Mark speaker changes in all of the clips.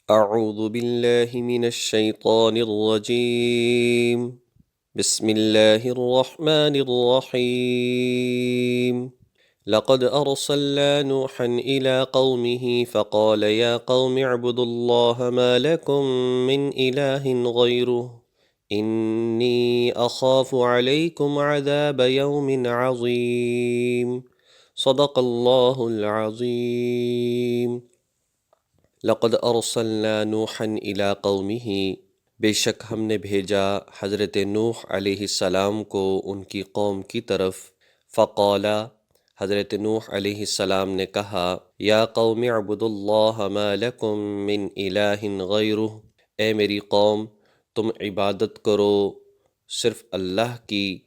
Speaker 1: أعوذ بالله من الشيطان الرجيم. بسم الله الرحمن الرحيم. لقد أرسلنا نوحا إلى قومه فقال يا قوم اعبدوا الله ما لكم من إله غيره إني أخاف عليكم عذاب يوم عظيم. صدق الله العظيم. لقد ارسلنا نوحا الى قومه، بے شک ہم نے بھیجا حضرت نوح علیہ السلام کو ان کی قوم کی طرف۔ فقالا، حضرت نوح علیہ السلام نے کہا، یا قوم اعبدوا اللہ ما لکم من الہ غیرہ، اے میری قوم تم عبادت کرو صرف اللہ کی،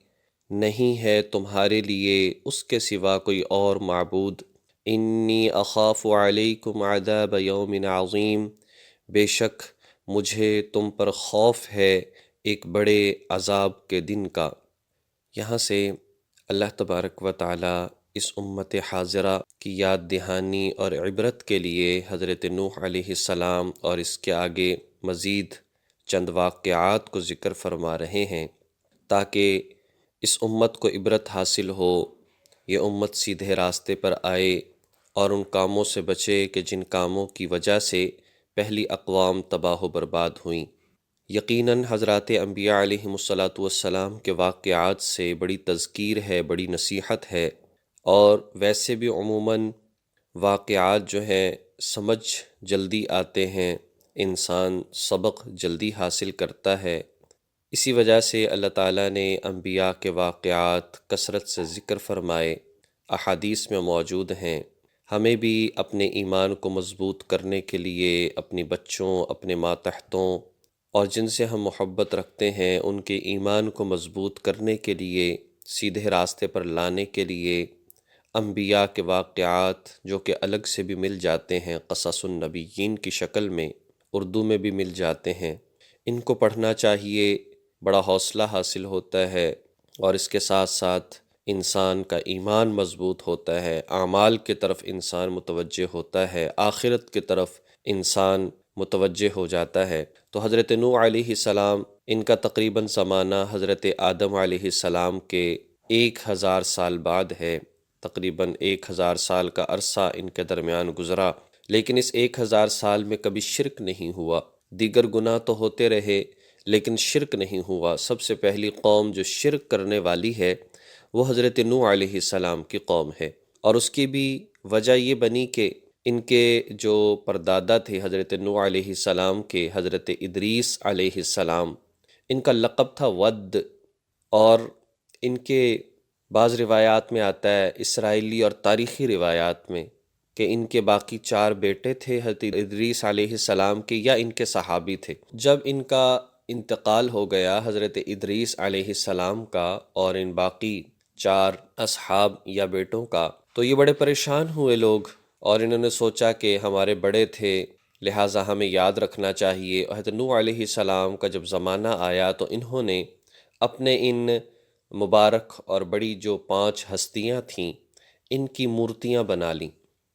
Speaker 1: نہیں ہے تمہارے لیے اس کے سوا کوئی اور معبود۔ انی اخاف علیکم عذاب یوم عظیم، بے شک مجھے تم پر خوف ہے ایک بڑے عذاب کے دن کا۔ یہاں سے اللہ تبارک و تعالی اس امت حاضرہ کی یاد دہانی اور عبرت کے لیے حضرت نوح علیہ السلام اور اس کے آگے مزید چند واقعات کو ذکر فرما رہے ہیں تاکہ اس امت کو عبرت حاصل ہو، یہ امت سیدھے راستے پر آئے اور ان کاموں سے بچے کہ جن کاموں کی وجہ سے پہلی اقوام تباہ و برباد ہوئیں۔ یقیناً حضرات انبیاء علیہم السلام کے واقعات سے بڑی تذکیر ہے، بڑی نصیحت ہے، اور ویسے بھی عموماً واقعات جو ہیں سمجھ جلدی آتے ہیں، انسان سبق جلدی حاصل کرتا ہے۔ اسی وجہ سے اللہ تعالیٰ نے انبیاء کے واقعات کثرت سے ذکر فرمائے، احادیث میں موجود ہیں۔ ہمیں بھی اپنے ایمان کو مضبوط کرنے کے لیے اپنی بچوں، اپنے ماتحتوں اور جن سے ہم محبت رکھتے ہیں ان کے ایمان کو مضبوط کرنے کے لیے، سیدھے راستے پر لانے کے لیے انبیاء کے واقعات جو کہ الگ سے بھی مل جاتے ہیں قصص النبیین کی شکل میں، اردو میں بھی مل جاتے ہیں، ان کو پڑھنا چاہیے، بڑا حوصلہ حاصل ہوتا ہے، اور اس کے ساتھ ساتھ انسان کا ایمان مضبوط ہوتا ہے، اعمال کی طرف انسان متوجہ ہوتا ہے، آخرت کی طرف انسان متوجہ ہو جاتا ہے۔ تو حضرت نوح علیہ السلام، ان کا تقریباً زمانہ حضرت آدم علیہ السلام کے 1000 سال بعد ہے، تقریباً 1000 سال کا عرصہ ان کے درمیان گزرا، لیکن اس 1000 سال میں کبھی شرک نہیں ہوا۔ دیگر گناہ تو ہوتے رہے لیکن شرک نہیں ہوا۔ سب سے پہلی قوم جو شرک کرنے والی ہے وہ حضرت نوح علیہ السلام کی قوم ہے، اور اس کی بھی وجہ یہ بنی کہ ان کے جو پردادا تھے حضرت نوح علیہ السلام کے، حضرت ادریس علیہ السلام، ان کا لقب تھا ود، اور ان کے بعض روایات میں آتا ہے، اسرائیلی اور تاریخی روایات میں، کہ ان کے باقی 4 بیٹے تھے حضرت ادریس علیہ السلام کے، یا ان کے صحابی تھے۔ جب ان کا انتقال ہو گیا حضرت ادریس علیہ السلام کا اور ان باقی 4 اصحاب یا بیٹوں کا، تو یہ بڑے پریشان ہوئے لوگ، اور انہوں نے سوچا کہ ہمارے بڑے تھے لہٰذا ہمیں یاد رکھنا چاہیے۔ اور حضرت نوح علیہ السلام کا جب زمانہ آیا تو انہوں نے اپنے ان مبارک اور بڑی جو 5 ہستیاں تھیں ان کی مورتیاں بنا لیں،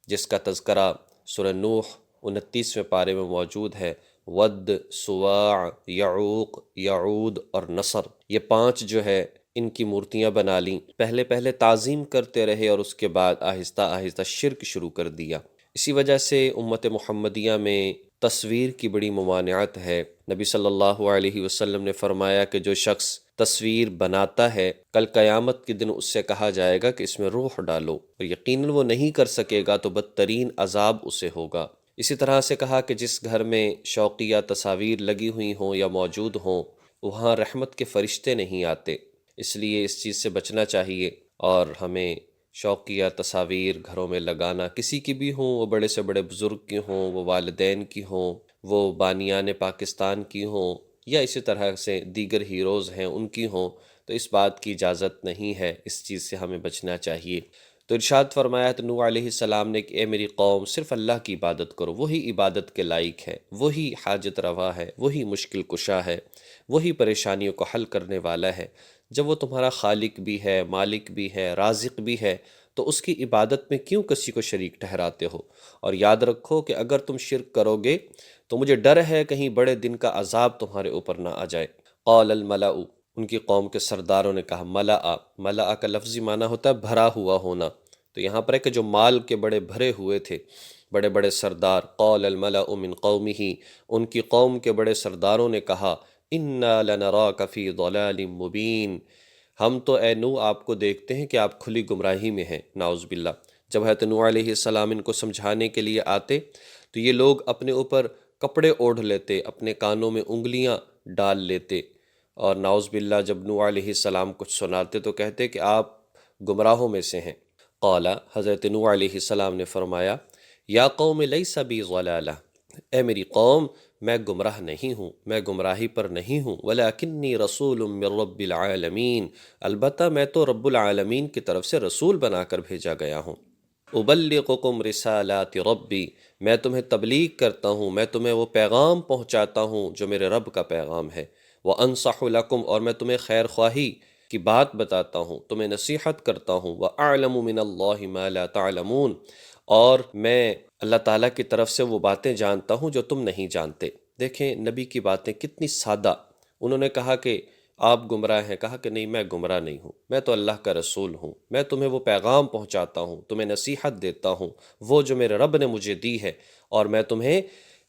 Speaker 1: جس کا تذکرہ سورہ نوح 29ویں پارے میں موجود ہے۔ ود، سواع، یعوق، یعود اور نصر، یہ 5 جو ہے ان کی مورتیاں بنا لیں۔ پہلے پہلے تعظیم کرتے رہے اور اس کے بعد آہستہ آہستہ شرک شروع کر دیا۔ اسی وجہ سے امت محمدیہ میں تصویر کی بڑی ممانعت ہے۔ نبی صلی اللہ علیہ وسلم نے فرمایا کہ جو شخص تصویر بناتا ہے کل قیامت کے دن اس سے کہا جائے گا کہ اس میں روح ڈالو، اور یقیناً وہ نہیں کر سکے گا تو بدترین عذاب اسے ہوگا۔ اسی طرح سے کہا کہ جس گھر میں شوقیہ تصاویر لگی ہوئی ہوں یا موجود ہوں وہاں رحمت کے فرشتے نہیں آتے، اس لیے اس چیز سے بچنا چاہیے، اور ہمیں شوقیہ تصاویر گھروں میں لگانا، کسی کی بھی ہوں، وہ بڑے سے بڑے بزرگ کی ہوں، وہ والدین کی ہوں، وہ بانیان پاکستان کی ہوں، یا اسی طرح سے دیگر ہیروز ہیں ان کی ہوں، تو اس بات کی اجازت نہیں ہے، اس چیز سے ہمیں بچنا چاہیے۔ تو ارشاد فرمایا تو نوح علیہ السلام نے کہ اے میری قوم صرف اللہ کی عبادت کرو، وہی عبادت کے لائق ہے، وہی حاجت روا ہے، وہی مشکل کشا ہے، وہی پریشانیوں کو حل کرنے والا ہے۔ جب وہ تمہارا خالق بھی ہے، مالک بھی ہے، رازق بھی ہے، تو اس کی عبادت میں کیوں کسی کو شریک ٹھہراتے ہو؟ اور یاد رکھو کہ اگر تم شرک کرو گے تو مجھے ڈر ہے کہیں بڑے دن کا عذاب تمہارے اوپر نہ آ جائے۔ قال الملأ، ان کی قوم کے سرداروں نے کہا، ملأ کا لفظی معنی ہوتا ہے بھرا ہوا ہونا، تو یہاں پر ہے کہ جو مال کے بڑے بھرے ہوئے تھے، بڑے بڑے سردار۔ قال الملأ من قومه، ان کی قوم کے بڑے سرداروں نے کہا، انا لنراک فی ضلال مبین، ہم تو اے نوح آپ کو دیکھتے ہیں کہ آپ کھلی گمراہی میں ہیں، نعوذ باللہ۔ جب حضرت نوح علیہ السلام ان کو سمجھانے کے لیے آتے تو یہ لوگ اپنے اوپر کپڑے اوڑھ لیتے، اپنے کانوں میں انگلیاں ڈال لیتے، اور نعوذ باللہ جب نوح علیہ السلام کچھ سناتے تو کہتے کہ آپ گمراہوں میں سے ہیں۔ قال، حضرت نوح علیہ السلام نے فرمایا، یا قوم لیس بی ضلالہ، اے میری قوم میں گمراہ نہیں ہوں، میں گمراہی پر نہیں ہوں، ولیکنی رسول من رب العالمین، البتہ میں تو رب العالمین کی طرف سے رسول بنا کر بھیجا گیا ہوں۔ ابلغکم رسالات ربی، میں تمہیں تبلیغ کرتا ہوں، میں تمہیں وہ پیغام پہنچاتا ہوں جو میرے رب کا پیغام ہے۔ وانصح لکم، اور میں تمہیں خیر خواہی کی بات بتاتا ہوں، تمہیں نصیحت کرتا ہوں۔ واعلم من اللہ ما لا تعلمون، اور میں اللہ تعالیٰ کی طرف سے وہ باتیں جانتا ہوں جو تم نہیں جانتے۔ دیکھیں نبی کی باتیں کتنی سادہ، انہوں نے کہا کہ آپ گمراہ ہیں، کہا کہ نہیں میں گمراہ نہیں ہوں، میں تو اللہ کا رسول ہوں، میں تمہیں وہ پیغام پہنچاتا ہوں، تمہیں نصیحت دیتا ہوں وہ جو میرے رب نے مجھے دی ہے، اور میں تمہیں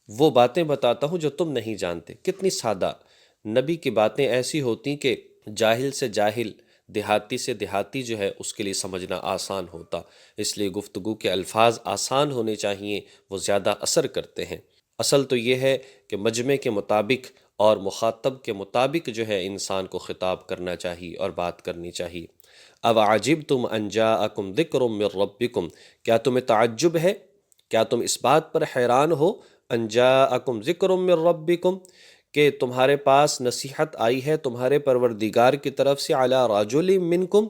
Speaker 1: وہ باتیں بتاتا ہوں جو تم نہیں جانتے۔ کتنی سادہ نبی کی باتیں ایسی ہوتی کہ جاہل سے جاہل، دیہاتی سے دیہاتی جو ہے اس کے لیے سمجھنا آسان ہوتا، اس لیے گفتگو کے الفاظ آسان ہونے چاہیے، وہ زیادہ اثر کرتے ہیں۔ اصل تو یہ ہے کہ مجمع کے مطابق اور مخاطب کے مطابق جو ہے انسان کو خطاب کرنا چاہیے اور بات کرنی چاہیے۔ اب عجبتم ان جاءکم ذکر من ربکم، کیا تمہیں تعجب ہے، کیا تم اس بات پر حیران ہو، ان جاءکم ذکر من ربکم، کہ تمہارے پاس نصیحت آئی ہے تمہارے پروردگار کی طرف سے، علی رجل منکم،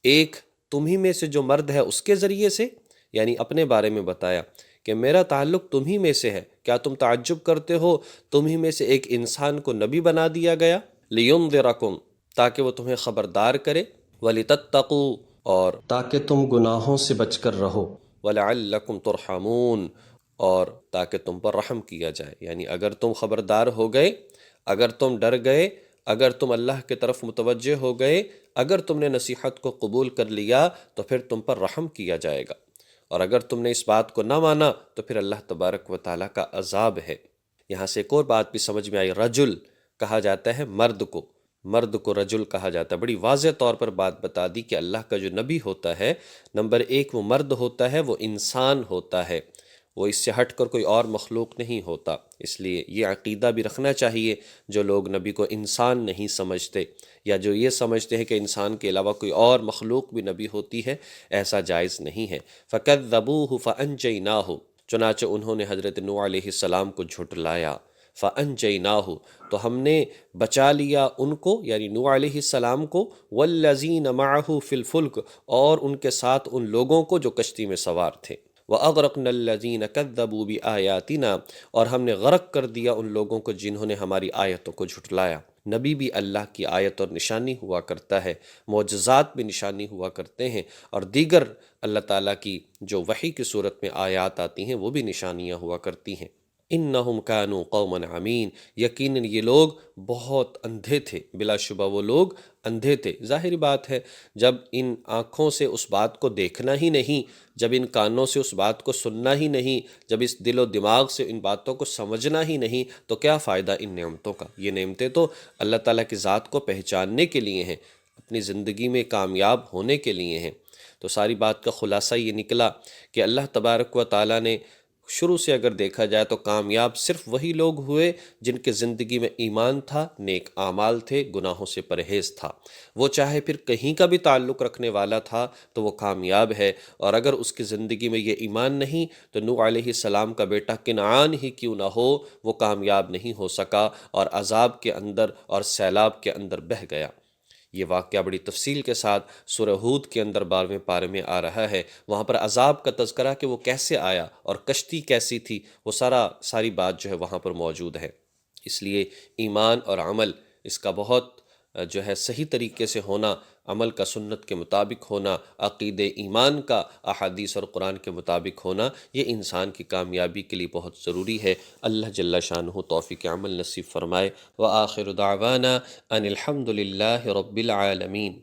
Speaker 1: ایک تمہیں میں سے جو مرد ہے اس کے ذریعے سے، یعنی اپنے بارے میں بتایا کہ میرا تعلق تمہیں میں سے ہے، کیا تم تعجب کرتے ہو تمہیں میں سے ایک انسان کو نبی بنا دیا گیا، لینذرکم، تاکہ وہ تمہیں خبردار کرے، ولتتقوا، اور تاکہ تم گناہوں سے بچ کر رہو، ولعلکم ترحمون، اور تاکہ تم پر رحم کیا جائے، یعنی اگر تم خبردار ہو گئے، اگر تم ڈر گئے، اگر تم اللہ کی طرف متوجہ ہو گئے، اگر تم نے نصیحت کو قبول کر لیا تو پھر تم پر رحم کیا جائے گا، اور اگر تم نے اس بات کو نہ مانا تو پھر اللہ تبارک و تعالیٰ کا عذاب ہے۔ یہاں سے ایک اور بات بھی سمجھ میں آئی، رجل کہا جاتا ہے مرد کو رجل کہا جاتا ہے، بڑی واضح طور پر بات بتا دی کہ اللہ کا جو نبی ہوتا ہے، نمبر ایک وہ مرد ہوتا ہے، وہ انسان ہوتا ہے، وہ اس سے ہٹ کر کوئی اور مخلوق نہیں ہوتا۔ اس لیے یہ عقیدہ بھی رکھنا چاہیے جو لوگ نبی کو انسان نہیں سمجھتے، یا جو یہ سمجھتے ہیں کہ انسان کے علاوہ کوئی اور مخلوق بھی نبی ہوتی ہے، ایسا جائز نہیں ہے۔ فَكَذَّبُوهُ فَأَنْجَيْنَاهُ، چنانچہ انہوں نے حضرت نوح علیہ السلام کو جھٹلایا، فَأَنْجَيْنَاهُ، تو ہم نے بچا لیا ان کو، یعنی نوح علیہ السلام کو، وَالَّذِينَ مَعَهُ فِي الْفُلْكِ، اور ان کے ساتھ ان لوگوں کو جو کشتی میں سوار تھے، وَأَغْرَقْنَا الَّذِينَ كَذَّبُوا بِآيَاتِنَا، اور ہم نے غرق کر دیا ان لوگوں کو جنہوں نے ہماری آیتوں کو جھٹلایا۔ نبی بھی اللہ کی آیت اور نشانی ہوا کرتا ہے، معجزات بھی نشانی ہوا کرتے ہیں، اور دیگر اللہ تعالیٰ کی جو وحی کی صورت میں آیات آتی ہیں وہ بھی نشانیاں ہوا کرتی ہیں۔ انہم کانوا قوما عمین، یقیناً یہ لوگ بہت اندھے تھے، بلا شبہ وہ لوگ اندھے تھے۔ ظاہری بات ہے جب ان آنکھوں سے اس بات کو دیکھنا ہی نہیں، جب ان کانوں سے اس بات کو سننا ہی نہیں، جب اس دل و دماغ سے ان باتوں کو سمجھنا ہی نہیں، تو کیا فائدہ ان نعمتوں کا؟ یہ نعمتیں تو اللہ تعالیٰ کی ذات کو پہچاننے کے لیے ہیں، اپنی زندگی میں کامیاب ہونے کے لیے ہیں۔ تو ساری بات کا خلاصہ یہ نکلا کہ اللہ تبارک و تعالیٰ نے شروع سے اگر دیکھا جائے تو کامیاب صرف وہی لوگ ہوئے جن کے زندگی میں ایمان تھا، نیک اعمال تھے، گناہوں سے پرہیز تھا۔ وہ چاہے پھر کہیں کا بھی تعلق رکھنے والا تھا تو وہ کامیاب ہے، اور اگر اس کی زندگی میں یہ ایمان نہیں تو نوح علیہ السلام کا بیٹا کنعان ہی کیوں نہ ہو، وہ کامیاب نہیں ہو سکا، اور عذاب کے اندر اور سیلاب کے اندر بہہ گیا۔ یہ واقعہ بڑی تفصیل کے ساتھ سورہ ہود کے اندر 12ویں پارے میں آ رہا ہے، وہاں پر عذاب کا تذکرہ کہ وہ کیسے آیا اور کشتی کیسی تھی، وہ ساری بات جو ہے وہاں پر موجود ہے۔ اس لیے ایمان اور عمل اس کا بہت جو ہے صحیح طریقے سے ہونا عمل کا سنت کے مطابق ہونا، عقید ایمان کا احادیث اور قرآن کے مطابق ہونا، یہ انسان کی کامیابی کے لیے بہت ضروری ہے۔ اللہ جل شانہ توفیق عمل نصیب فرمائے۔ وآخر دعوانا ان الحمد للہ رب العالمین۔